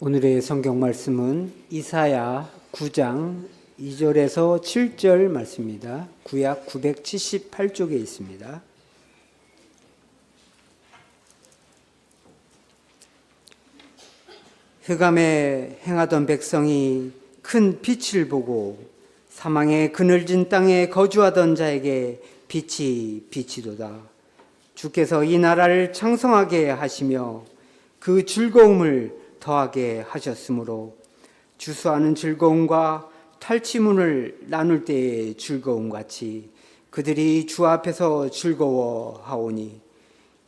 오늘의 성경 말씀은 이사야 9장 2절에서 7절 말씀입니다. 구약 978쪽에 있습니다. 흑암에 행하던 백성이 큰 빛을 보고 사망의 그늘진 땅에 거주하던 자에게 빛이 비치도다. 주께서 이 나라를 창성하게 하시며 그 즐거움을 더하게 하셨으므로 주수하는 즐거움과 탈취문을 나눌 때의 즐거움같이 그들이 주 앞에서 즐거워하오니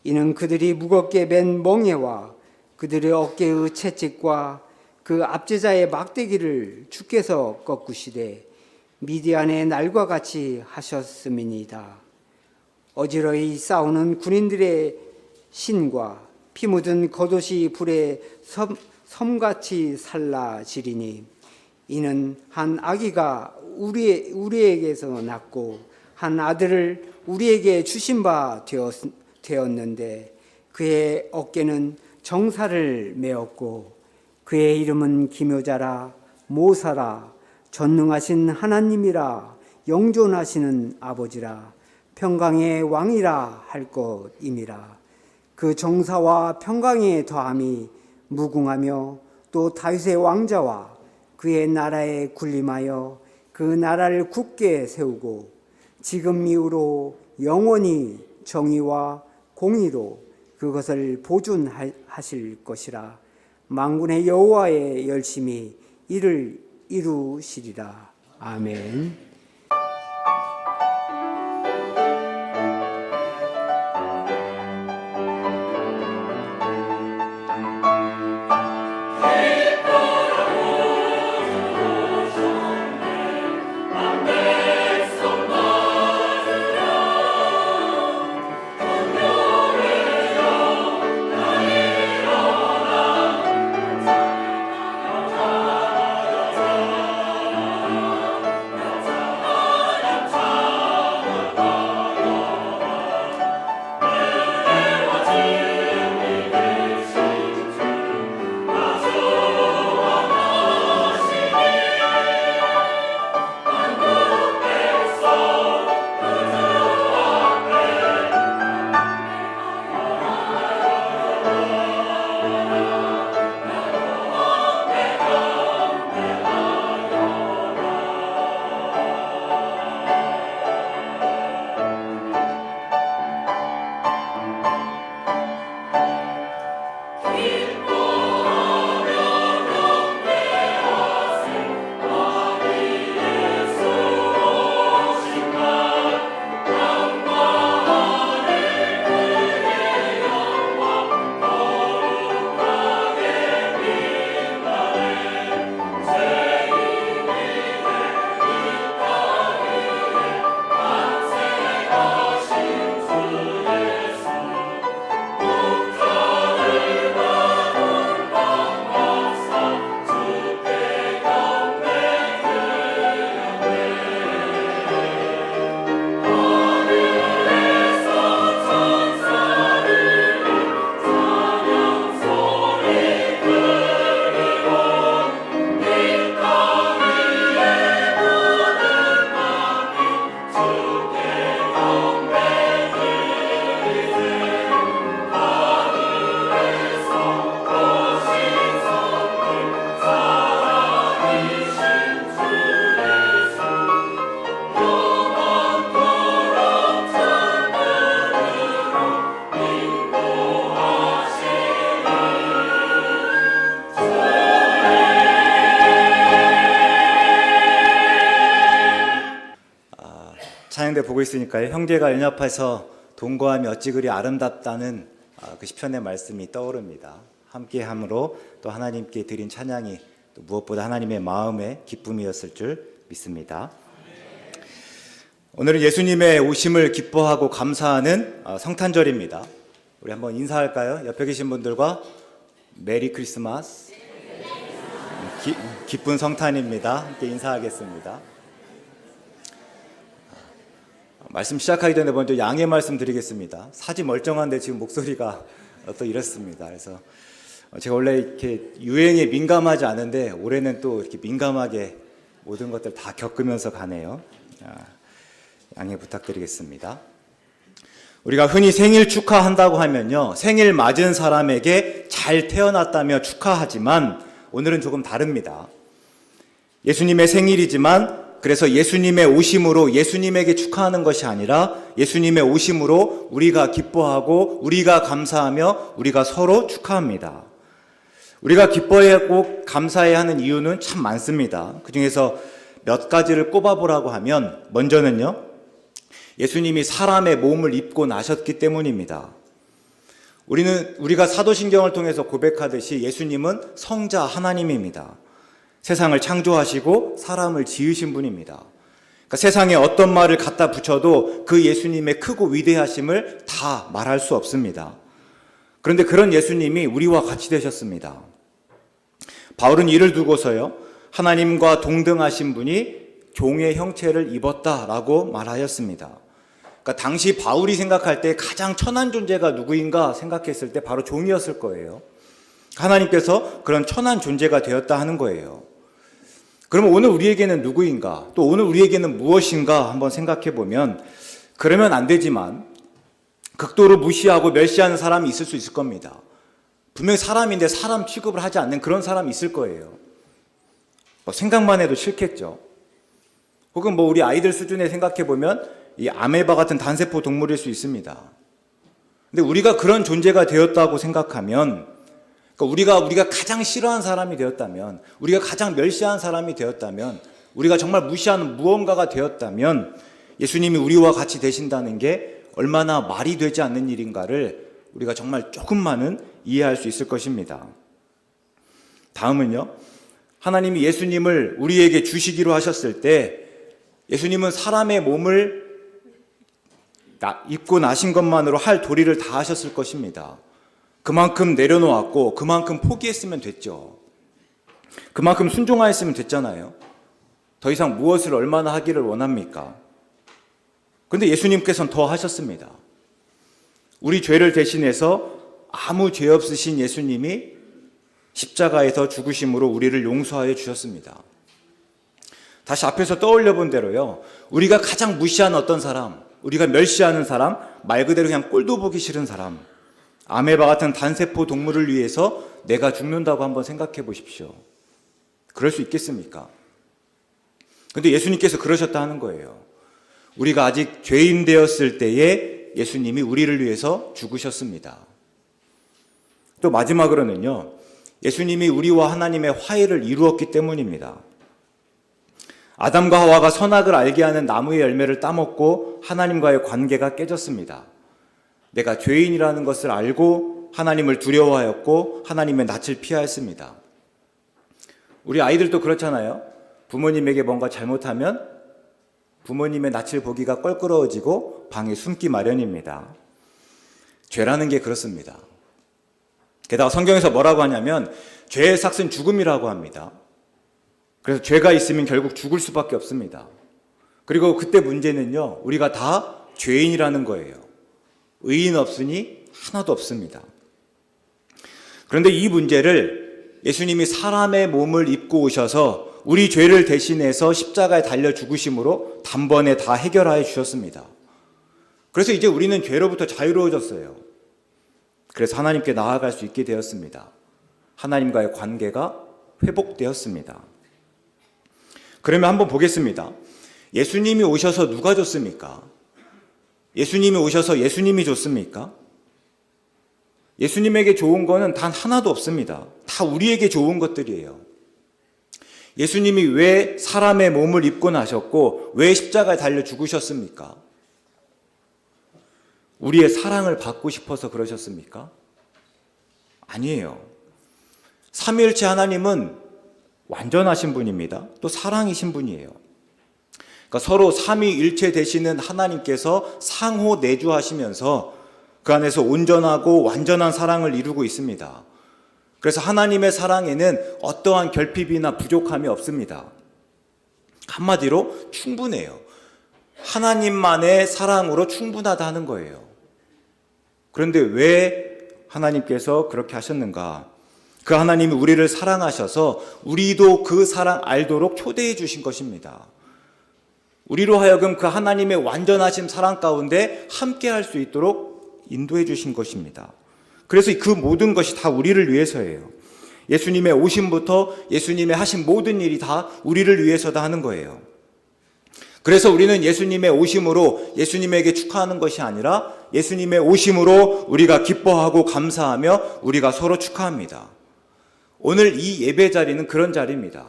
이는 그들이 무겁게 맨 멍에와 그들의 어깨의 채찍과 그 압제자의 막대기를 주께서 꺾으시되 미디안의 날과 같이 하셨음이니이다. 어지러이 싸우는 군인들의 신과 피 묻은 겉옷이 불에 섬같이 살라지리니 이는 한 아기가 우리에게서 낳고 한 아들을 우리에게 주신 바 되었는데 그의 어깨는 정사를 메었고 그의 이름은 기묘자라 모사라 전능하신 하나님이라 영존하시는 아버지라 평강의 왕이라 할 것임이라. 그 정사와 평강의 더함이 무궁하며 또 다윗의 왕자와 그의 나라에 군림하여 그 나라를 굳게 세우고 지금 이후로 영원히 정의와 공의로 그것을 보존하실 것이라. 만군의 여호와의 열심히 이를 이루시리라. 아멘. 찬양대 보고 있으니까요. 형제가 연합해서 동거함이 어찌 그리 아름답다는 그 시편의 말씀이 떠오릅니다. 함께함으로 또 하나님께 드린 찬양이 또 무엇보다 하나님의 마음의 기쁨이었을 줄 믿습니다. 오늘은 예수님의 오심을 기뻐하고 감사하는 성탄절입니다. 우리 한번 인사할까요? 옆에 계신 분들과 메리 크리스마스, 기쁜 성탄입니다. 함께 인사하겠습니다. 말씀 시작하기 전에 먼저 양해 말씀 드리겠습니다. 사지 멀쩡한데 지금 목소리가 또 이렇습니다. 그래서 제가 원래 이렇게 유행에 민감하지 않은데 올해는 또 이렇게 민감하게 모든 것들 다 겪으면서 가네요. 양해 부탁드리겠습니다. 우리가 흔히 생일 축하한다고 하면요, 생일 맞은 사람에게 잘 태어났다며 축하하지만 오늘은 조금 다릅니다. 예수님의 생일이지만 그래서 예수님의 오심으로 예수님에게 축하하는 것이 아니라 예수님의 오심으로 우리가 기뻐하고 우리가 감사하며 우리가 서로 축하합니다. 우리가 기뻐하고 감사해야 하는 이유는 참 많습니다. 그중에서 몇 가지를 꼽아보라고 하면 먼저는요, 예수님이 사람의 몸을 입고 나셨기 때문입니다. 우리가 사도신경을 통해서 고백하듯이 예수님은 성자 하나님입니다. 세상을 창조하시고 사람을 지으신 분입니다. 그러니까 세상에 어떤 말을 갖다 붙여도 그 예수님의 크고 위대하심을 다 말할 수 없습니다. 그런데 그런 예수님이 우리와 같이 되셨습니다. 바울은 이를 두고서요, 하나님과 동등하신 분이 종의 형체를 입었다라고 말하였습니다. 그러니까 당시 바울이 생각할 때 가장 천한 존재가 누구인가 생각했을 때 바로 종이었을 거예요. 하나님께서 그런 천한 존재가 되었다 하는 거예요. 그러면 오늘 우리에게는 누구인가? 또 오늘 우리에게는 무엇인가 한번 생각해 보면, 그러면 안 되지만 극도로 무시하고 멸시하는 사람이 있을 수 있을 겁니다. 분명히 사람인데 사람 취급을 하지 않는 그런 사람이 있을 거예요. 생각만 해도 싫겠죠. 혹은 우리 아이들 수준에 생각해 보면 이 아메바 같은 단세포 동물일 수 있습니다. 근데 우리가 그런 존재가 되었다고 생각하면, 그러니까 우리가 가장 싫어하는 사람이 되었다면, 우리가 가장 멸시하는 사람이 되었다면, 우리가 정말 무시하는 무언가가 되었다면 예수님이 우리와 같이 되신다는 게 얼마나 말이 되지 않는 일인가를 우리가 정말 조금만은 이해할 수 있을 것입니다. 다음은요, 하나님이 예수님을 우리에게 주시기로 하셨을 때 예수님은 사람의 몸을 입고 나신 것만으로 할 도리를 다 하셨을 것입니다. 그만큼 내려놓았고 그만큼 포기했으면 됐죠. 그만큼 순종하였으면 됐잖아요. 더 이상 무엇을 얼마나 하기를 원합니까? 그런데 예수님께서는 더 하셨습니다. 우리 죄를 대신해서 아무 죄 없으신 예수님이 십자가에서 죽으심으로 우리를 용서하여 주셨습니다. 다시 앞에서 떠올려 본 대로요, 우리가 가장 무시하는 어떤 사람, 우리가 멸시하는 사람, 말 그대로 그냥 꼴도 보기 싫은 사람, 아메바 같은 단세포 동물을 위해서 내가 죽는다고 한번 생각해 보십시오. 그럴 수 있겠습니까? 그런데 예수님께서 그러셨다 하는 거예요. 우리가 아직 죄인 되었을 때에 예수님이 우리를 위해서 죽으셨습니다. 또 마지막으로는요, 예수님이 우리와 하나님의 화해를 이루었기 때문입니다. 아담과 하와가 선악을 알게 하는 나무의 열매를 따먹고 하나님과의 관계가 깨졌습니다. 내가 죄인이라는 것을 알고 하나님을 두려워하였고 하나님의 낯을 피하였습니다. 우리 아이들도 그렇잖아요. 부모님에게 뭔가 잘못하면 부모님의 낯을 보기가 껄끄러워지고 방에 숨기 마련입니다. 죄라는 게 그렇습니다. 게다가 성경에서 뭐라고 하냐면 죄의 삭은 죽음이라고 합니다. 그래서 죄가 있으면 결국 죽을 수밖에 없습니다. 그리고 그때 문제는요, 우리가 다 죄인이라는 거예요. 의인 없으니 하나도 없습니다. 그런데 이 문제를 예수님이 사람의 몸을 입고 오셔서 우리 죄를 대신해서 십자가에 달려 죽으심으로 단번에 다 해결하여 주셨습니다. 그래서 이제 우리는 죄로부터 자유로워졌어요. 그래서 하나님께 나아갈 수 있게 되었습니다. 하나님과의 관계가 회복되었습니다. 그러면 한번 보겠습니다. 예수님이 오셔서 누가 줬습니까? 예수님이 오셔서 예수님이 줬습니까? 예수님에게 좋은 거는 단 하나도 없습니다. 다 우리에게 좋은 것들이에요. 예수님이 왜 사람의 몸을 입고 나셨고 왜 십자가에 달려 죽으셨습니까? 우리의 사랑을 받고 싶어서 그러셨습니까? 아니에요. 삼위일체 하나님은 완전하신 분입니다. 또 사랑이신 분이에요. 그러니까 서로 삼위일체 되시는 하나님께서 상호 내주하시면서 그 안에서 온전하고 완전한 사랑을 이루고 있습니다. 그래서 하나님의 사랑에는 어떠한 결핍이나 부족함이 없습니다. 한마디로 충분해요. 하나님만의 사랑으로 충분하다 하는 거예요. 그런데 왜 하나님께서 그렇게 하셨는가? 그 하나님이 우리를 사랑하셔서 우리도 그 사랑 알도록 초대해 주신 것입니다. 우리로 하여금 그 하나님의 완전하신 사랑 가운데 함께 할 수 있도록 인도해 주신 것입니다. 그래서 그 모든 것이 다 우리를 위해서예요. 예수님의 오심부터 예수님의 하신 모든 일이 다 우리를 위해서다 하는 거예요. 그래서 우리는 예수님의 오심으로 예수님에게 축하하는 것이 아니라 예수님의 오심으로 우리가 기뻐하고 감사하며 우리가 서로 축하합니다. 오늘 이 예배 자리는 그런 자리입니다.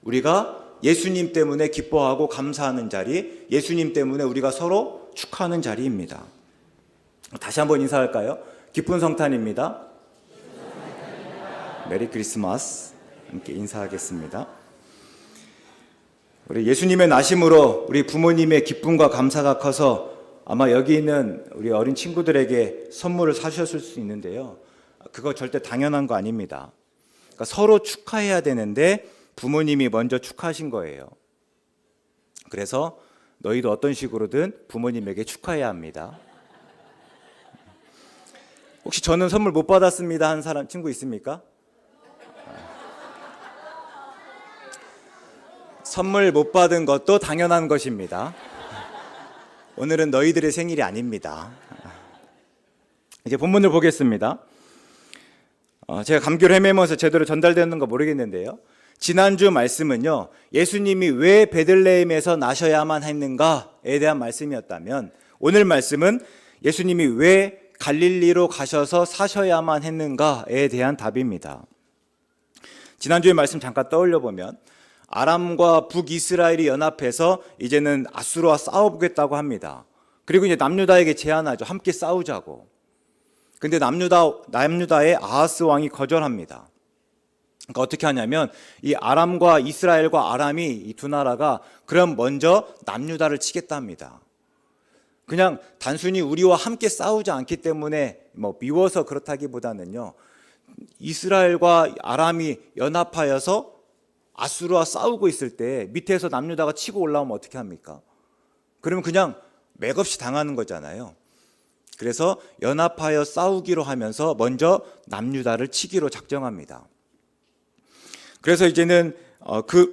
우리가 예수님 때문에 기뻐하고 감사하는 자리, 예수님 때문에 우리가 서로 축하하는 자리입니다. 다시 한번 인사할까요? 기쁜 성탄입니다. 메리 크리스마스. 함께 인사하겠습니다. 우리 예수님의 나심으로 우리 부모님의 기쁨과 감사가 커서 아마 여기 있는 우리 어린 친구들에게 선물을 사주셨을 수 있는데요. 그거 절대 당연한 거 아닙니다. 그러니까 서로 축하해야 되는데 부모님이 먼저 축하하신 거예요. 그래서 너희도 어떤 식으로든 부모님에게 축하해야 합니다. 혹시 저는 선물 못 받았습니다 한 사람 친구 있습니까? 선물 못 받은 것도 당연한 것입니다. 오늘은 너희들의 생일이 아닙니다. 이제 본문을 보겠습니다. 제가 감기로 헤매면서 제대로 전달되는 거 모르겠는데요. 지난주 말씀은요, 예수님이 왜 베들레헴에서 나셔야만 했는가에 대한 말씀이었다면, 오늘 말씀은 예수님이 왜 갈릴리로 가셔서 사셔야만 했는가에 대한 답입니다. 지난주의 말씀 잠깐 떠올려 보면 아람과 북이스라엘이 연합해서 이제는 아수르와 싸워보겠다고 합니다. 그리고 이제 남유다에게 제안하죠. 함께 싸우자고. 근데 남유다의 아하스 왕이 거절합니다. 그러니까 어떻게 하냐면 이 아람과 이스라엘과 아람이 이 두 나라가 그럼 먼저 남유다를 치겠다 합니다. 그냥 단순히 우리와 함께 싸우지 않기 때문에 미워서 그렇다기보다는요, 이스라엘과 아람이 연합하여서 아수르와 싸우고 있을 때 밑에서 남유다가 치고 올라오면 어떻게 합니까? 그러면 그냥 맥없이 당하는 거잖아요. 그래서 연합하여 싸우기로 하면서 먼저 남유다를 치기로 작정합니다. 그래서 이제는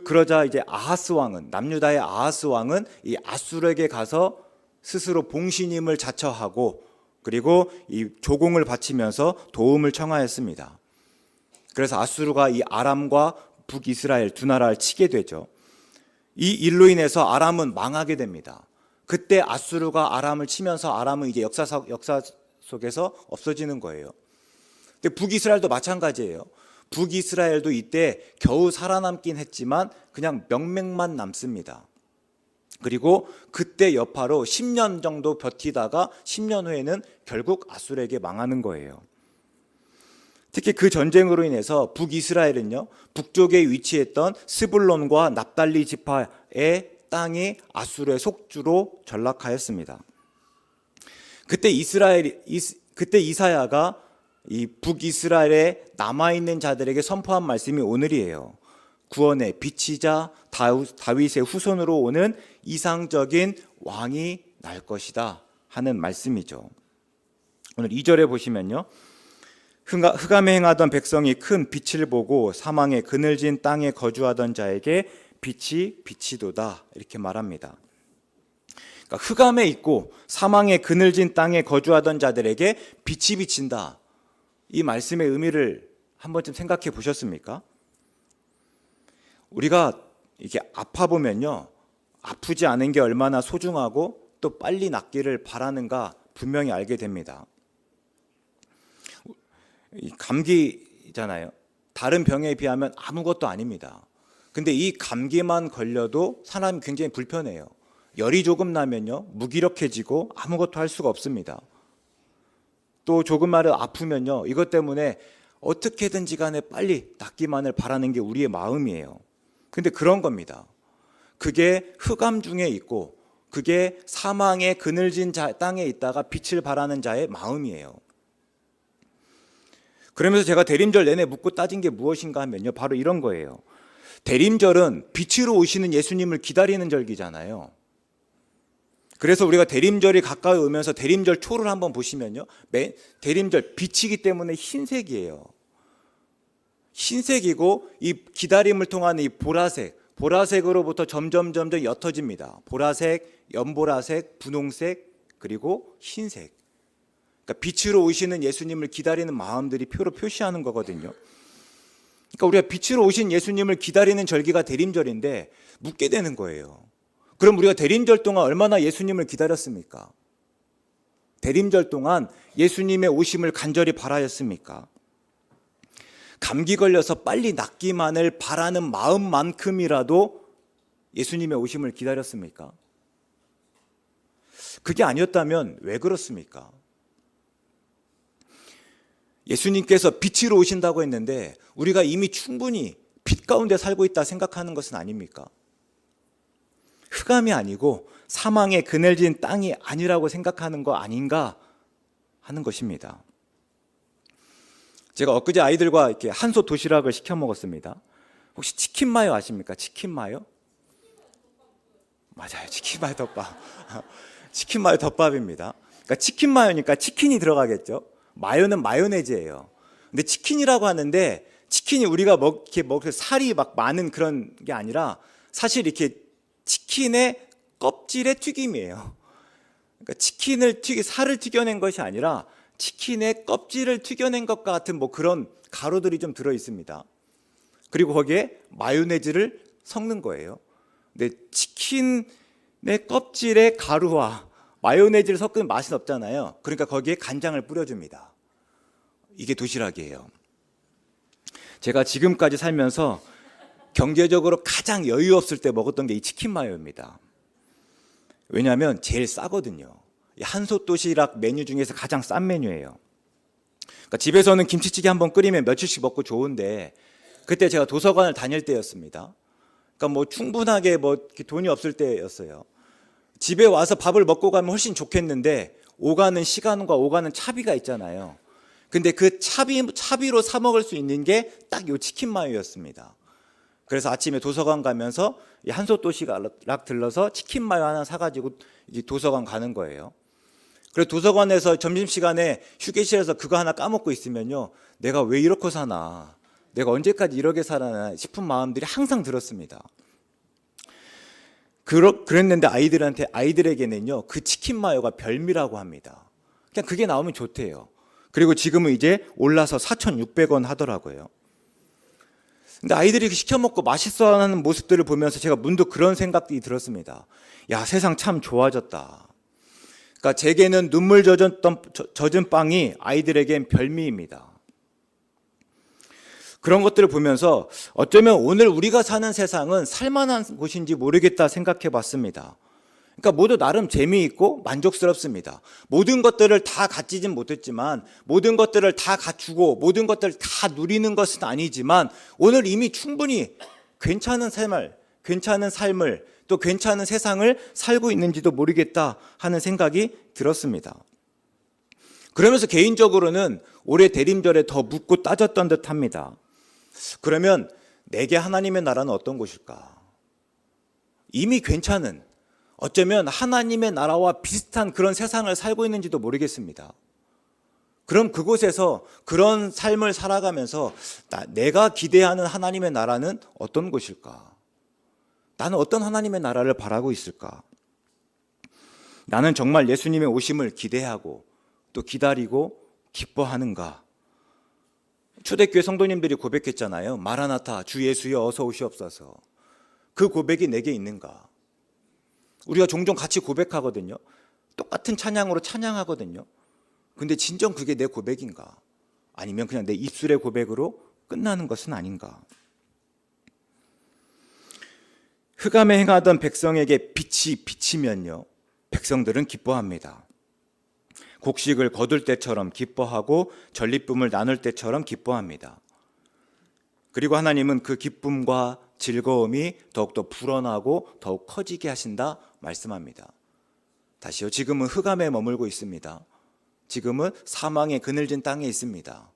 그러자 이제 아하스 왕은, 남유다의 아하스 왕은 이 아수르에게 가서 스스로 봉신임을 자처하고 그리고 이 조공을 바치면서 도움을 청하였습니다. 그래서 아수르가 이 아람과 북이스라엘 두 나라를 치게 되죠. 이 일로 인해서 아람은 망하게 됩니다. 그때 아수르가 아람을 치면서 아람은 이제 역사 속에서 없어지는 거예요. 근데 북이스라엘도 마찬가지예요. 북이스라엘도 이때 겨우 살아남긴 했지만 그냥 명맥만 남습니다. 그리고 그때 여파로 10년 정도 버티다가 10년 후에는 결국 아수르에게 망하는 거예요. 특히 그 전쟁으로 인해서 북이스라엘은요, 북쪽에 위치했던 스불론과 납달리 지파의 땅이 아수르의 속주로 전락하였습니다. 그때 이사야가 이 북이스라엘에 남아있는 자들에게 선포한 말씀이 오늘이에요. 구원의 빛이자 다윗의 후손으로 오는 이상적인 왕이 날 것이다 하는 말씀이죠. 오늘 2절에 보시면요, 흑암에 행하던 백성이 큰 빛을 보고 사망의 그늘진 땅에 거주하던 자에게 빛이 비치도다 이렇게 말합니다. 그러니까 흑암에 있고 사망의 그늘진 땅에 거주하던 자들에게 빛이 비친다. 이 말씀의 의미를 한 번쯤 생각해 보셨습니까? 우리가 이렇게 아파 보면요, 아프지 않은 게 얼마나 소중하고 또 빨리 낫기를 바라는가 분명히 알게 됩니다. 이 감기잖아요. 다른 병에 비하면 아무것도 아닙니다. 근데 이 감기만 걸려도 사람이 굉장히 불편해요. 열이 조금 나면요, 무기력해지고 아무것도 할 수가 없습니다. 또 조금만 아프면요, 이것 때문에 어떻게든지 간에 빨리 낫기만을 바라는 게 우리의 마음이에요. 근데 그런 겁니다. 그게 흑암 중에 있고 그게 사망의 그늘진 땅에 있다가 빛을 바라는 자의 마음이에요. 그러면서 제가 대림절 내내 묻고 따진 게 무엇인가 하면요, 바로 이런 거예요. 대림절은 빛으로 오시는 예수님을 기다리는 절기잖아요. 그래서 우리가 대림절이 가까이 오면서 대림절 초를 한번 보시면요, 대림절 빛이기 때문에 흰색이에요. 흰색이고 이 기다림을 통한 이 보라색으로부터 점점 옅어집니다. 보라색, 연보라색, 분홍색, 그리고 흰색. 그러니까 빛으로 오시는 예수님을 기다리는 마음들이 표로 표시하는 거거든요. 그러니까 우리가 빛으로 오신 예수님을 기다리는 절기가 대림절인데 묻게 되는 거예요. 그럼 우리가 대림절 동안 얼마나 예수님을 기다렸습니까? 대림절 동안 예수님의 오심을 간절히 바라였습니까? 감기 걸려서 빨리 낫기만을 바라는 마음만큼이라도 예수님의 오심을 기다렸습니까? 그게 아니었다면 왜 그렇습니까? 예수님께서 빛으로 오신다고 했는데 우리가 이미 충분히 빛 가운데 살고 있다 생각하는 것은 아닙니까? 흑암이 아니고 사망의 그늘진 땅이 아니라고 생각하는 거 아닌가 하는 것입니다. 제가 엊그제 아이들과 이렇게 한솥 도시락을 시켜 먹었습니다. 혹시 치킨 마요 아십니까? 치킨 마요? 맞아요. 치킨 마요 덮밥. 치킨 마요 덮밥입니다. 그러니까 치킨 마요니까 치킨이 들어가겠죠. 마요는 마요네즈예요. 근데 치킨이라고 하는데 치킨이 우리가 이렇게 살이 막 많은 그런 게 아니라 사실 이렇게 치킨의 껍질의 튀김이에요. 그러니까 살을 튀겨낸 것이 아니라 치킨의 껍질을 튀겨낸 것 같은 그런 가루들이 좀 들어 있습니다. 그리고 거기에 마요네즈를 섞는 거예요. 근데 치킨의 껍질에 가루와 마요네즈를 섞은 맛은 없잖아요. 그러니까 거기에 간장을 뿌려줍니다. 이게 도시락이에요. 제가 지금까지 살면서 경제적으로 가장 여유 없을 때 먹었던 게 이 치킨 마요입니다. 왜냐하면 제일 싸거든요. 한솥 도시락 메뉴 중에서 가장 싼 메뉴예요. 그러니까 집에서는 김치찌개 한번 끓이면 며칠씩 먹고 좋은데 그때 제가 도서관을 다닐 때였습니다. 그러니까 충분하게 돈이 없을 때였어요. 집에 와서 밥을 먹고 가면 훨씬 좋겠는데 오가는 시간과 오가는 차비가 있잖아요. 근데 그 차비로 사 먹을 수 있는 게 딱 요 치킨 마요였습니다. 그래서 아침에 도서관 가면서 한솥 도시락 들러서 치킨 마요 하나 사가지고 이제 도서관 가는 거예요. 그래서 도서관에서 점심시간에 휴게실에서 그거 하나 까먹고 있으면요, 내가 왜 이렇게 사나, 내가 언제까지 이렇게 살아나 싶은 마음들이 항상 들었습니다. 그랬는데 아이들에게는요 그 치킨 마요가 별미라고 합니다. 그냥 그게 나오면 좋대요. 그리고 지금은 이제 올라서 4,600원 하더라고요. 근데 아이들이 시켜 먹고 맛있어하는 모습들을 보면서 제가 문득 그런 생각이 들었습니다. 야, 세상 참 좋아졌다. 그러니까 제게는 눈물 젖은 빵이 아이들에겐 별미입니다. 그런 것들을 보면서 어쩌면 오늘 우리가 사는 세상은 살만한 곳인지 모르겠다 생각해 봤습니다. 그러니까 모두 나름 재미있고 만족스럽습니다. 모든 것들을 다 갖지진 못했지만, 모든 것들을 다 갖추고 모든 것들을 다 누리는 것은 아니지만 오늘 이미 충분히 괜찮은 삶을 또 괜찮은 세상을 살고 있는지도 모르겠다 하는 생각이 들었습니다. 그러면서 개인적으로는 올해 대림절에 더 묻고 따졌던 듯 합니다. 그러면 내게 하나님의 나라는 어떤 곳일까? 이미 괜찮은, 어쩌면 하나님의 나라와 비슷한 그런 세상을 살고 있는지도 모르겠습니다. 그럼 그곳에서 그런 삶을 살아가면서 내가 기대하는 하나님의 나라는 어떤 곳일까? 나는 어떤 하나님의 나라를 바라고 있을까? 나는 정말 예수님의 오심을 기대하고 또 기다리고 기뻐하는가? 초대교회 성도님들이 고백했잖아요. 마라나타, 주 예수여 어서 오시옵소서. 그 고백이 내게 있는가? 우리가 종종 같이 고백하거든요. 똑같은 찬양으로 찬양하거든요. 근데 진정 그게 내 고백인가? 아니면 그냥 내 입술의 고백으로 끝나는 것은 아닌가? 흑암에 행하던 백성에게 빛이 비치면요, 백성들은 기뻐합니다. 곡식을 거둘 때처럼 기뻐하고 전리품을 나눌 때처럼 기뻐합니다. 그리고 하나님은 그 기쁨과 즐거움이 더욱더 불어나고 더욱 커지게 하신다 말씀합니다. 다시요, 지금은 흑암에 머물고 있습니다. 지금은 사망의 그늘진 땅에 있습니다.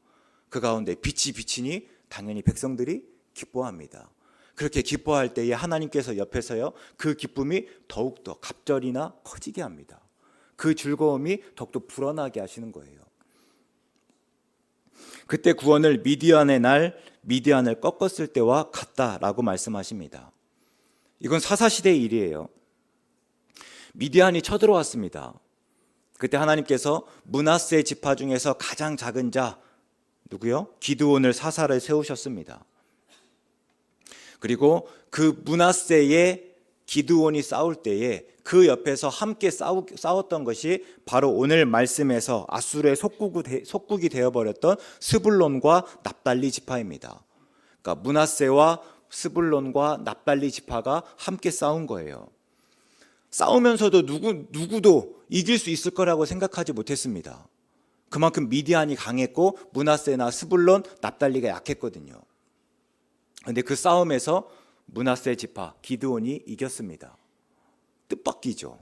그 가운데 빛이 비치니 당연히 백성들이 기뻐합니다. 그렇게 기뻐할 때에 하나님께서 옆에서요, 그 기쁨이 더욱더 갑절이나 커지게 합니다. 그 즐거움이 더욱더 불어나게 하시는 거예요. 그때 구원을 미디안의 날 미디안을 꺾었을 때와 같다라고 말씀하십니다. 이건 사사시대의 일이에요. 미디안이 쳐들어왔습니다. 그때 하나님께서 므낫세 지파 중에서 가장 작은 자 누구요? 기드온을 사사를 세우셨습니다. 그리고 그 므낫세의 기드온이 싸울 때에 그 옆에서 함께 싸웠던 것이 바로 오늘 말씀에서 아수르의 속국이 되어버렸던 스불론과 납달리 지파입니다. 그러니까 므낫세와 스불론과 납달리 지파가 함께 싸운 거예요. 싸우면서도 누구도 이길 수 있을 거라고 생각하지 못했습니다. 그만큼 미디안이 강했고 므낫세나 스불론, 납달리가 약했거든요. 그런데 그 싸움에서 므낫세 지파 기드온이 이겼습니다. 뜻밖이죠.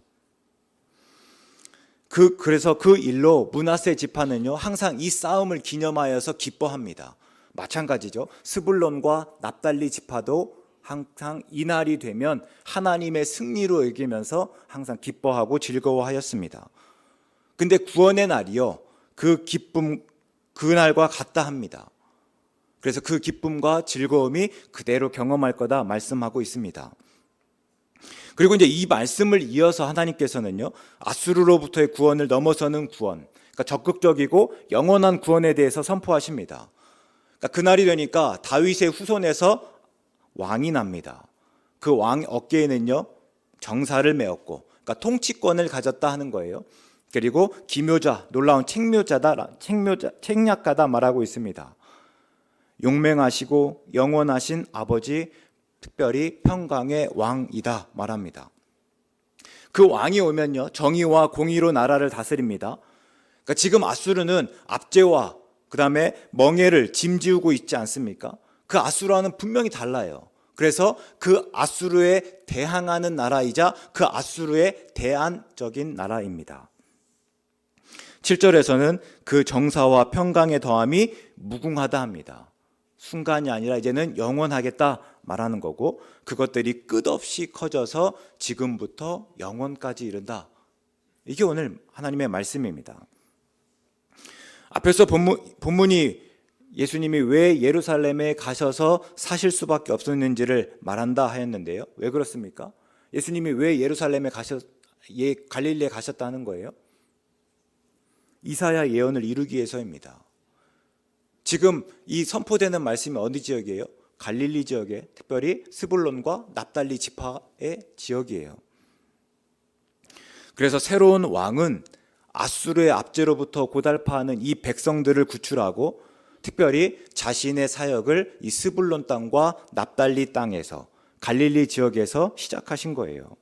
그래서 그 일로 므낫세 지파는요 항상 이 싸움을 기념하여서 기뻐합니다. 마찬가지죠. 스불론과 납달리 지파도 항상 이날이 되면 하나님의 승리로 여기면서 항상 기뻐하고 즐거워하였습니다. 근데 구원의 날이요 그 기쁨 그날과 같다 합니다. 그래서 그 기쁨과 즐거움이 그대로 경험할 거다 말씀하고 있습니다. 그리고 이제 이 말씀을 이어서 하나님께서는요 아수르로부터의 구원을 넘어서는 구원, 그러니까 적극적이고 영원한 구원에 대해서 선포하십니다. 그러니까 그날이 되니까 다윗의 후손에서 왕이 납니다. 그 왕 어깨에는요 정사를 메었고, 그러니까 통치권을 가졌다 하는 거예요. 그리고 기묘자, 놀라운 책략가다 말하고 있습니다. 용맹하시고 영원하신 아버지, 특별히 평강의 왕이다 말합니다. 그 왕이 오면요 정의와 공의로 나라를 다스립니다. 그러니까 지금 아수르는 압제와 그 다음에 멍에를 짐지우고 있지 않습니까? 그 아수르와는 분명히 달라요. 그래서 그 아수르에 대항하는 나라이자 그 아수르의 대안적인 나라입니다. 7절에서는 그 정사와 평강의 더함이 무궁하다 합니다. 순간이 아니라 이제는 영원하겠다 말하는 거고, 그것들이 끝없이 커져서 지금부터 영원까지 이른다. 이게 오늘 하나님의 말씀입니다. 앞에서 본문이 예수님이 왜 예루살렘에 가셔서 사실 수밖에 없었는지를 말한다 하였는데요. 왜 그렇습니까? 예수님이 왜 예루살렘에 갈릴리에 가셨다는 거예요? 이사야 예언을 이루기 위해서입니다. 지금 이 선포되는 말씀이 어디 지역이에요? 갈릴리 지역에, 특별히 스불론과 납달리 지파의 지역이에요. 그래서 새로운 왕은 아수르의 압제로부터 고달파하는 이 백성들을 구출하고 특별히 자신의 사역을 이 스불론 땅과 납달리 땅에서, 갈릴리 지역에서 시작하신 거예요.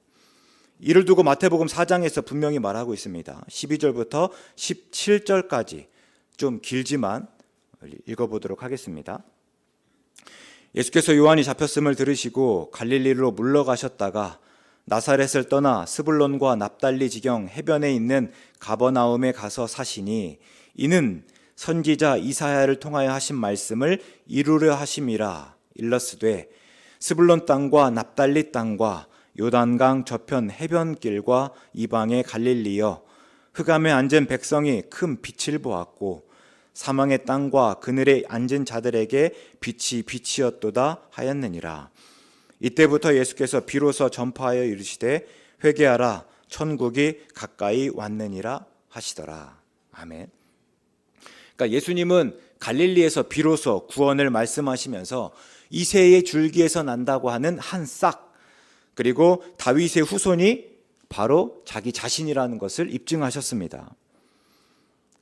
이를 두고 마태복음 4장에서 분명히 말하고 있습니다. 12절부터 17절까지 좀 길지만 읽어보도록 하겠습니다. 예수께서 요한이 잡혔음을 들으시고 갈릴리로 물러가셨다가 나사렛을 떠나 스불론과 납달리 지경 해변에 있는 가버나움에 가서 사시니, 이는 선지자 이사야를 통하여 하신 말씀을 이루려 하심이라. 일러스되 스불론 땅과 납달리 땅과 요단강 저편 해변길과 이방의 갈릴리여, 흑암에 앉은 백성이 큰 빛을 보았고 사망의 땅과 그늘에 앉은 자들에게 빛이 빛이었도다 하였느니라. 이때부터 예수께서 비로소 전파하여 이르시되 회개하라, 천국이 가까이 왔느니라 하시더라. 아멘. 그러니까 예수님은 갈릴리에서 비로소 구원을 말씀하시면서 이새의 줄기에서 난다고 하는 한 싹, 그리고 다윗의 후손이 바로 자기 자신이라는 것을 입증하셨습니다.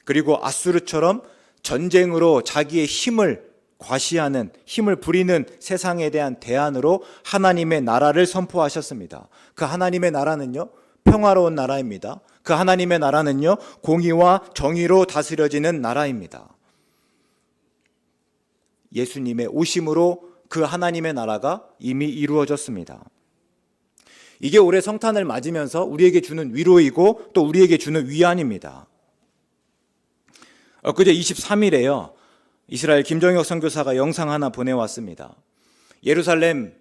그리고 아수르처럼 전쟁으로 자기의 힘을 과시하는, 힘을 부리는 세상에 대한 대안으로 하나님의 나라를 선포하셨습니다. 그 하나님의 나라는요 평화로운 나라입니다. 그 하나님의 나라는요 공의와 정의로 다스려지는 나라입니다. 예수님의 오심으로 그 하나님의 나라가 이미 이루어졌습니다. 이게 올해 성탄을 맞으면서 우리에게 주는 위로이고 또 우리에게 주는 위안입니다. 엊그제 23일에요 이스라엘 김정혁 선교사가 영상 하나 보내왔습니다. 예루살렘,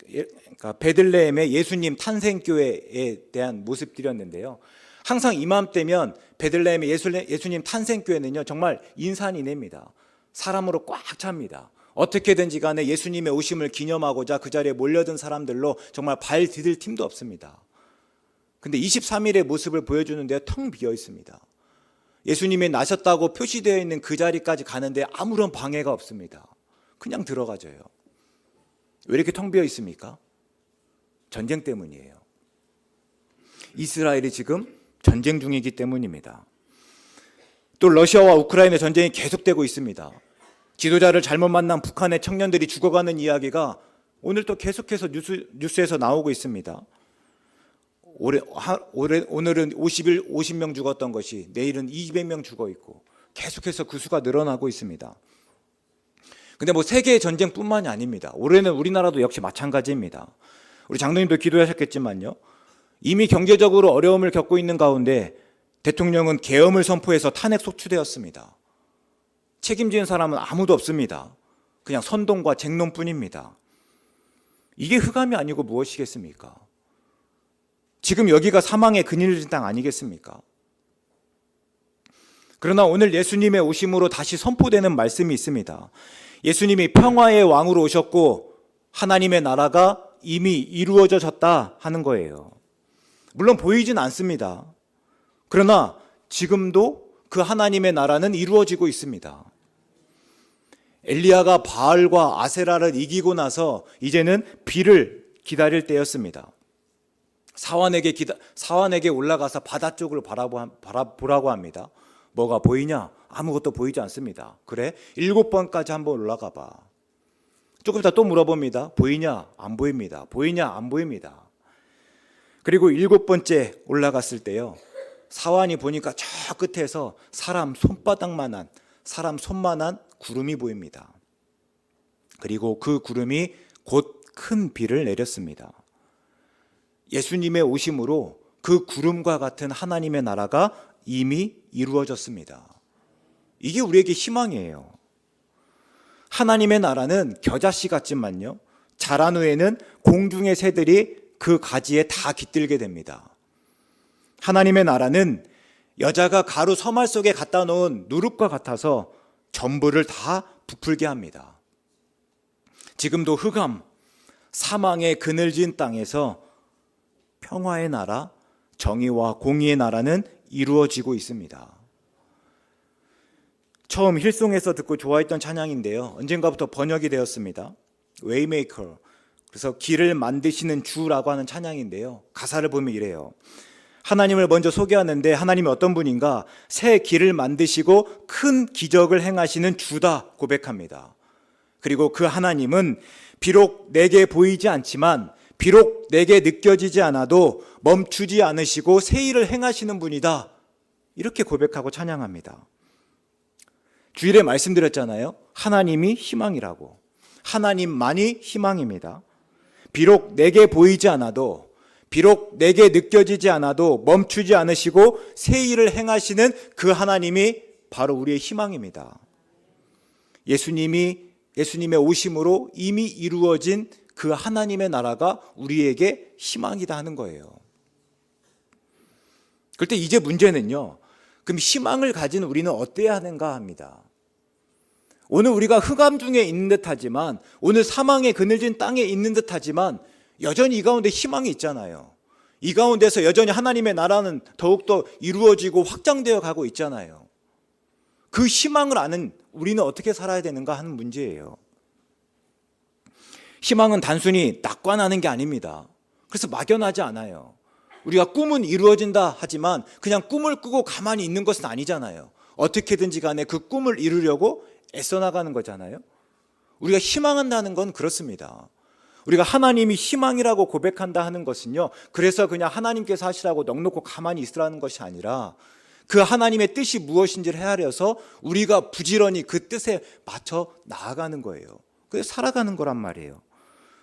그러니까 베들레헴의 예수님 탄생교회에 대한 모습들이었는데요. 항상 이맘때면 베들레헴의 예수님 탄생교회는요 정말 인산이냅니다. 사람으로 꽉 찹니다. 어떻게든지 간에 예수님의 오심을 기념하고자 그 자리에 몰려든 사람들로 정말 발 디딜 틈도 없습니다. 근데 23일의 모습을 보여주는데 텅 비어 있습니다. 예수님이 나셨다고 표시되어 있는 그 자리까지 가는데 아무런 방해가 없습니다. 그냥 들어가져요. 왜 이렇게 텅 비어 있습니까? 전쟁 때문이에요. 이스라엘이 지금 전쟁 중이기 때문입니다. 또 러시아와 우크라이나 전쟁이 계속되고 있습니다. 지도자를 잘못 만난 북한의 청년들이 죽어가는 이야기가 오늘 또 계속해서 뉴스에서 나오고 있습니다. 오늘은 50명 죽었던 것이 내일은 200명 죽어 있고 계속해서 그 수가 늘어나고 있습니다. 근데 뭐 세계의 전쟁뿐만이 아닙니다. 올해는 우리나라도 역시 마찬가지입니다. 우리 장로님도 기도하셨겠지만요. 이미 경제적으로 어려움을 겪고 있는 가운데 대통령은 계엄을 선포해서 탄핵 소추되었습니다. 책임지는 사람은 아무도 없습니다. 그냥 선동과 쟁론뿐입니다. 이게 흑암이 아니고 무엇이겠습니까? 지금 여기가 사망의 그늘진 땅 아니겠습니까? 그러나 오늘 예수님의 오심으로 다시 선포되는 말씀이 있습니다. 예수님이 평화의 왕으로 오셨고 하나님의 나라가 이미 이루어졌다 하는 거예요. 물론 보이진 않습니다. 그러나 지금도 그 하나님의 나라는 이루어지고 있습니다. 엘리야가 바알과 아세라를 이기고 나서 이제는 비를 기다릴 때였습니다. 사환에게 올라가서 바다 쪽을 바라보라고 합니다. 뭐가 보이냐? 아무것도 보이지 않습니다. 그래? 7번까지 한번 올라가 봐. 조금 이따 또 물어봅니다. 보이냐? 안 보입니다. 보이냐? 안 보입니다. 그리고 7번째 올라갔을 때요. 사환이 보니까 저 끝에서 사람 손바닥만한, 사람 손만한 구름이 보입니다. 그리고 그 구름이 곧 큰 비를 내렸습니다. 예수님의 오심으로 그 구름과 같은 하나님의 나라가 이미 이루어졌습니다. 이게 우리에게 희망이에요. 하나님의 나라는 겨자씨 같지만요, 자란 후에는 공중의 새들이 그 가지에 다 깃들게 됩니다. 하나님의 나라는 여자가 가루 서말 속에 갖다 놓은 누룩과 같아서 전부를 다 부풀게 합니다. 지금도 흑암, 사망의 그늘진 땅에서 평화의 나라, 정의와 공의의 나라는 이루어지고 있습니다. 처음 힐송에서 듣고 좋아했던 찬양인데요. 언젠가부터 번역이 되었습니다. Waymaker. 그래서 길을 만드시는 주라고 하는 찬양인데요. 가사를 보면 이래요. 하나님을 먼저 소개하는데 하나님이 어떤 분인가? 새 길을 만드시고 큰 기적을 행하시는 주다 고백합니다. 그리고 그 하나님은 비록 내게 보이지 않지만, 비록 내게 느껴지지 않아도 멈추지 않으시고 새 일을 행하시는 분이다. 이렇게 고백하고 찬양합니다. 주일에 말씀드렸잖아요. 하나님이 희망이라고. 하나님만이 희망입니다. 비록 내게 보이지 않아도, 비록 내게 느껴지지 않아도 멈추지 않으시고 새 일을 행하시는 그 하나님이 바로 우리의 희망입니다. 예수님의 오심으로 이미 이루어진 그 하나님의 나라가 우리에게 희망이다 하는 거예요. 그럴 때 이제 문제는요, 그럼 희망을 가진 우리는 어때야 하는가 합니다. 오늘 우리가 흑암 중에 있는 듯하지만, 오늘 사망의 그늘진 땅에 있는 듯하지만 여전히 이 가운데 희망이 있잖아요. 이 가운데서 여전히 하나님의 나라는 더욱더 이루어지고 확장되어 가고 있잖아요. 그 희망을 아는 우리는 어떻게 살아야 되는가 하는 문제예요. 희망은 단순히 낙관하는 게 아닙니다. 그래서 막연하지 않아요. 우리가 꿈은 이루어진다 하지만 그냥 꿈을 꾸고 가만히 있는 것은 아니잖아요. 어떻게든지 간에 그 꿈을 이루려고 애써 나가는 거잖아요. 우리가 희망한다는 건 그렇습니다. 우리가 하나님이 희망이라고 고백한다 하는 것은요, 그래서 그냥 하나님께서 하시라고 넋놓고 가만히 있으라는 것이 아니라 그 하나님의 뜻이 무엇인지를 헤아려서 우리가 부지런히 그 뜻에 맞춰 나아가는 거예요. 그래서 살아가는 거란 말이에요.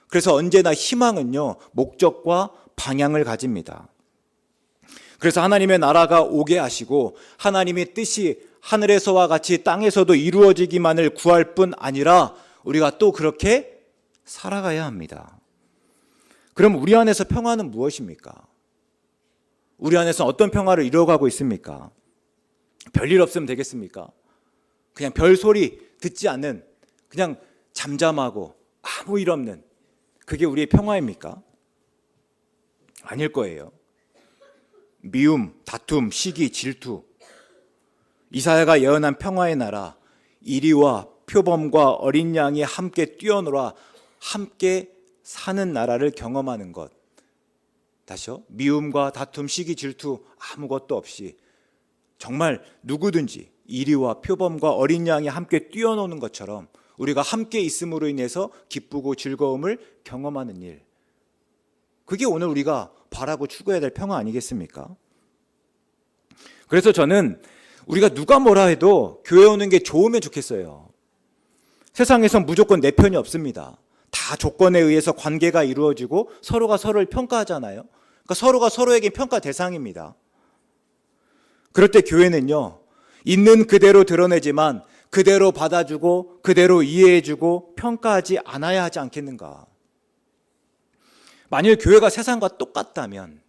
그래서 언제나 희망은요, 목적과 방향을 가집니다. 그래서 하나님의 나라가 오게 하시고 하나님의 뜻이 하늘에서와 같이 땅에서도 이루어지기만을 구할 뿐 아니라 우리가 또 그렇게 살아가야 합니다. 그럼 우리 안에서 평화는 무엇입니까? 우리 안에서 어떤 평화를 이루어가고 있습니까? 별일 없으면 되겠습니까? 그냥 별 소리 듣지 않는, 그냥 잠잠하고 아무 일 없는, 그게 우리의 평화입니까? 아닐 거예요. 미움, 다툼, 시기, 질투. 이사야가 예언한 평화의 나라, 이리와 표범과 어린 양이 함께 뛰어놀아 함께 사는 나라를 경험하는 것. 다시요. 미움과 다툼, 시기, 질투 아무것도 없이 정말 누구든지 이리와 표범과 어린 양이 함께 뛰어노는 것처럼 우리가 함께 있음으로 인해서 기쁘고 즐거움을 경험하는 일. 그게 오늘 우리가 바라고 추구해야 될 평화 아니겠습니까? 그래서 저는 우리가 누가 뭐라 해도 교회 오는 게 좋으면 좋겠어요. 세상에선 무조건 내 편이 없습니다. 다 조건에 의해서 관계가 이루어지고 서로가 서로를 평가하잖아요. 그러니까 서로가 서로에게 평가 대상입니다. 그럴 때 교회는요, 있는 그대로 드러내지만 그대로 받아주고 그대로 이해해주고 평가하지 않아야 하지 않겠는가. 만일 교회가 세상과 똑같다면,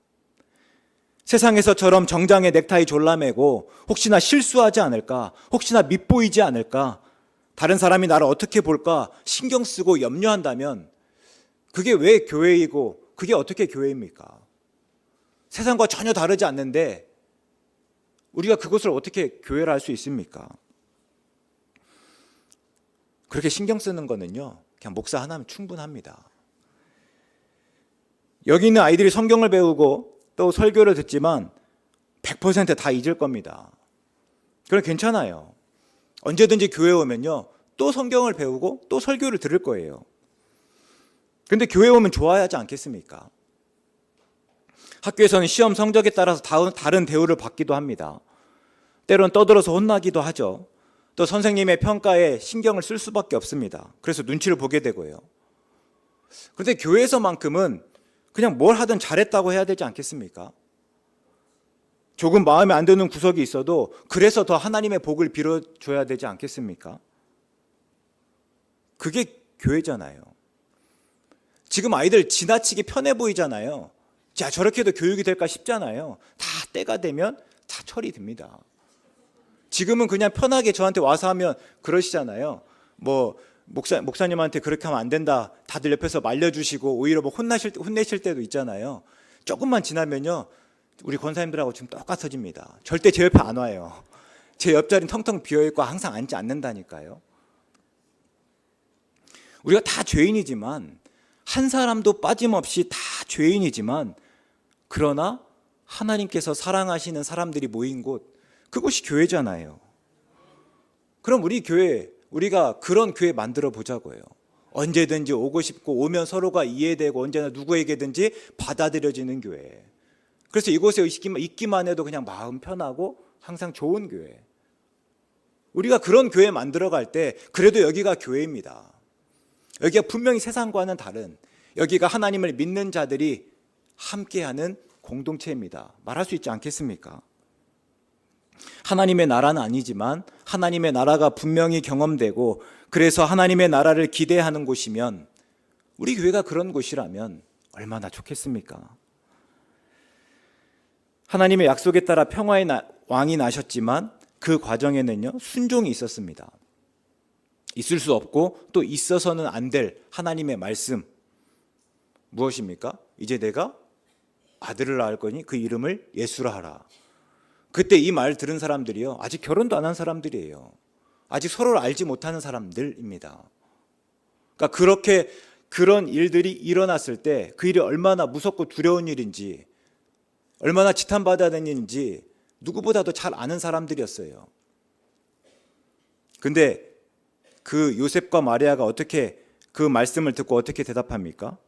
세상에서처럼 정장에 넥타이 졸라매고 혹시나 실수하지 않을까, 혹시나 밉보이지 않을까, 다른 사람이 나를 어떻게 볼까 신경 쓰고 염려한다면 그게 왜 교회이고 그게 어떻게 교회입니까? 세상과 전혀 다르지 않는데 우리가 그것을 어떻게 교회라 할 수 있습니까? 그렇게 신경 쓰는 거는요, 그냥 목사 하나면 충분합니다. 여기 있는 아이들이 성경을 배우고 또 설교를 듣지만 100% 다 잊을 겁니다. 그럼 괜찮아요. 언제든지 교회 오면요, 또 성경을 배우고 또 설교를 들을 거예요. 근데 교회 오면 좋아야 하지 않겠습니까? 학교에서는 시험 성적에 따라서 다른 대우를 받기도 합니다. 때론 떠들어서 혼나기도 하죠. 또 선생님의 평가에 신경을 쓸 수밖에 없습니다. 그래서 눈치를 보게 되고요. 그런데 교회에서만큼은 그냥 뭘 하든 잘했다고 해야 되지 않겠습니까? 조금 마음에 안 드는 구석이 있어도 그래서 더 하나님의 복을 빌어줘야 되지 않겠습니까? 그게 교회잖아요. 지금 아이들 지나치게 편해 보이잖아요. 자, 저렇게 해도 교육이 될까 싶잖아요. 다 때가 되면 다 처리됩니다. 지금은 그냥 편하게 저한테 와서 하면 그러시잖아요. 뭐 목사님한테 그렇게 하면 안 된다, 다들 옆에서 말려주시고 오히려 뭐 혼내실 때도 있잖아요. 조금만 지나면요, 우리 권사님들하고 지금 똑같아집니다. 절대 제 옆에 안 와요. 제 옆자리는 텅텅 비어있고 항상 앉지 않는다니까요. 우리가 다 죄인이지만, 한 사람도 빠짐없이 다 죄인이지만, 그러나 하나님께서 사랑하시는 사람들이 모인 곳, 그곳이 교회잖아요. 그럼 우리 교회, 우리가 그런 교회 만들어 보자고요. 언제든지 오고 싶고 오면 서로가 이해되고 언제나 누구에게든지 받아들여지는 교회. 그래서 이곳에 있기만 해도 그냥 마음 편하고 항상 좋은 교회. 우리가 그런 교회 만들어 갈 때 그래도 여기가 교회입니다. 여기가 분명히 세상과는 다른, 여기가 하나님을 믿는 자들이 함께하는 공동체입니다. 말할 수 있지 않겠습니까? 하나님의 나라는 아니지만 하나님의 나라가 분명히 경험되고 그래서 하나님의 나라를 기대하는 곳이면, 우리 교회가 그런 곳이라면 얼마나 좋겠습니까? 하나님의 약속에 따라 평화의 왕이 나셨지만 그 과정에는요, 순종이 있었습니다. 있을 수 없고 또 있어서는 안 될 하나님의 말씀, 무엇입니까? 이제 내가 아들을 낳을 거니 그 이름을 예수라 하라. 그때 이 말 들은 사람들이요, 아직 결혼도 안 한 사람들이에요. 아직 서로를 알지 못하는 사람들입니다. 그러니까 그렇게 그런 일들이 일어났을 때 그 일이 얼마나 무섭고 두려운 일인지, 얼마나 지탄받아야 되는 일인지 누구보다도 잘 아는 사람들이었어요. 근데 그 요셉과 마리아가 어떻게 그 말씀을 듣고 어떻게 대답합니까?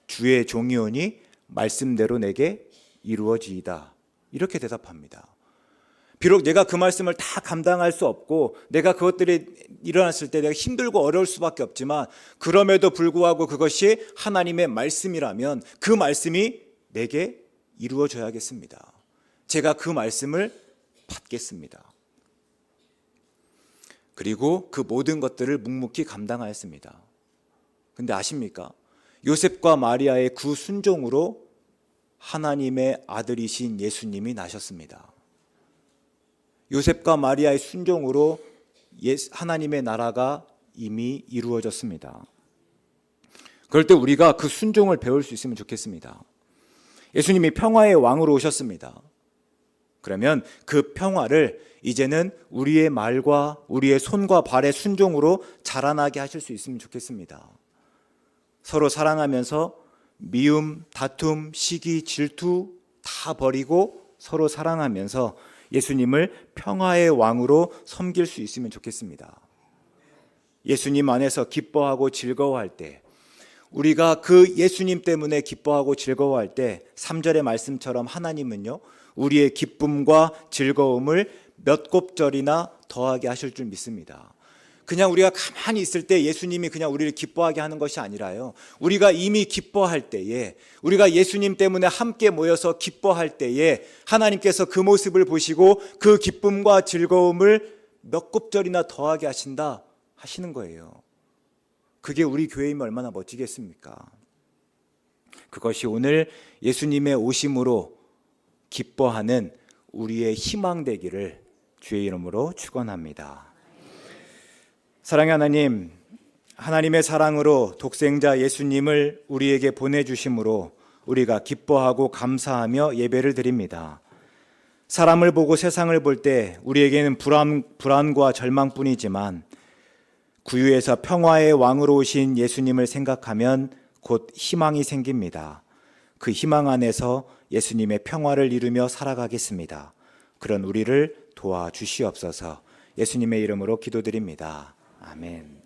주의 종이오니 말씀대로 내게 이루어지이다, 이렇게 대답합니다. 비록 내가 그 말씀을 다 감당할 수 없고 내가 그것들이 일어났을 때 내가 힘들고 어려울 수밖에 없지만, 그럼에도 불구하고 그것이 하나님의 말씀이라면 그 말씀이 내게 이루어져야겠습니다. 제가 그 말씀을 받겠습니다. 그리고 그 모든 것들을 묵묵히 감당하였습니다. 근데 아십니까? 요셉과 마리아의 그 순종으로 하나님의 아들이신 예수님이 나셨습니다. 요셉과 마리아의 순종으로 하나님의 나라가 이미 이루어졌습니다. 그럴 때 우리가 그 순종을 배울 수 있으면 좋겠습니다. 예수님이 평화의 왕으로 오셨습니다. 그러면 그 평화를 이제는 우리의 말과 우리의 손과 발의 순종으로 자라나게 하실 수 있으면 좋겠습니다. 서로 사랑하면서 미움, 다툼, 시기, 질투 다 버리고 서로 사랑하면서 예수님을 평화의 왕으로 섬길 수 있으면 좋겠습니다. 예수님 안에서 기뻐하고 즐거워할 때, 우리가 그 예수님 때문에 기뻐하고 즐거워할 때 3절의 말씀처럼 하나님은요, 우리의 기쁨과 즐거움을 몇 곱절이나 더하게 하실 줄 믿습니다. 그냥 우리가 가만히 있을 때 예수님이 그냥 우리를 기뻐하게 하는 것이 아니라요, 우리가 이미 기뻐할 때에, 우리가 예수님 때문에 함께 모여서 기뻐할 때에 하나님께서 그 모습을 보시고 그 기쁨과 즐거움을 몇 곱절이나 더하게 하신다 하시는 거예요. 그게 우리 교회이면 얼마나 멋지겠습니까? 그것이 오늘 예수님의 오심으로 기뻐하는 우리의 희망 되기를 주의 이름으로 축원합니다. 사랑의 하나님, 하나님의 사랑으로 독생자 예수님을 우리에게 보내주심으로 우리가 기뻐하고 감사하며 예배를 드립니다. 사람을 보고 세상을 볼 때 우리에게는 불안과 절망뿐이지만 구유에서 평화의 왕으로 오신 예수님을 생각하면 곧 희망이 생깁니다. 그 희망 안에서 예수님의 평화를 이루며 살아가겠습니다. 그런 우리를 도와주시옵소서. 예수님의 이름으로 기도드립니다. 아멘.